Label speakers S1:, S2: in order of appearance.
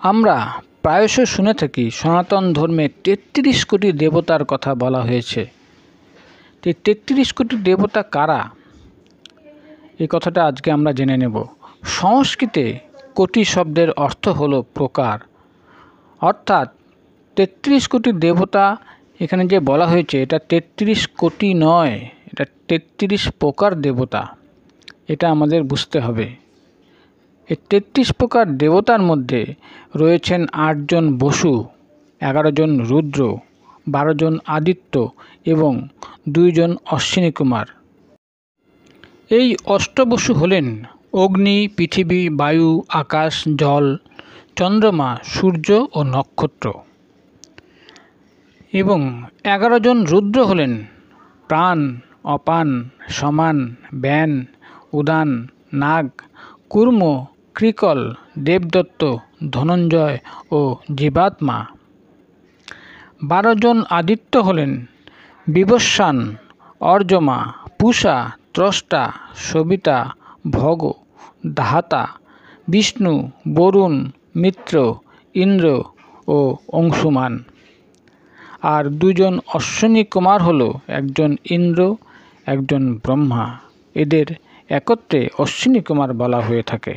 S1: আমরা প্রায়শ শুনে থাকি সনাতন ধর্মে ৩৩ কোটি দেবতার কথা বলা হয়েছে। ৩৩ কোটি দেবতা কারা, এই কথাটা আজকে আমরা জেনে নেব। সংস্কৃতে কোটি শব্দের অর্থ হলো প্রকার, অর্থাৎ ৩৩ কোটি দেবতা এখানে যে বলা হয়েছে এটা ৩৩ কোটি নয়, এটা ৩৩ প্রকার দেবতা, এটা আমাদের বুঝতে হবে। এই ৩৩ প্রকার দেবতার মধ্যে রয়েছেন ৮ জন বসু, ১১ জন রুদ্র, ১২ জন আদিত্য এবং ২ জন অশ্বিনী কুমার। এই অষ্টবসু হলেন অগ্নি, পৃথিবী, বায়ু, আকাশ, জল, চন্দ্রমা, সূর্য ও নক্ষত্র। এবং ১১ জন রুদ্র হলেন প্রাণ, অপান, সমান, ব্যান, উদান, নাগ, কুর্ম, কৃকল, দেবদত্ত, ধনঞ্জয় ও জীবাত্মা। ১২ জন আদিত্য হলেন বিবস্বান, অর্যমা, পূষা, ত্রষ্টা, সবিতা, ভগ, দাহাতা, বিষ্ণু, বরুণ, মিত্র, ইন্দ্র ও অংশুমান। আর ২ জন অশ্বিনী কুমার হল একজন ইন্দ্র, একজন ব্রহ্মা। এদের একত্রে অশ্বিনী কুমার বলা হয়ে থাকে।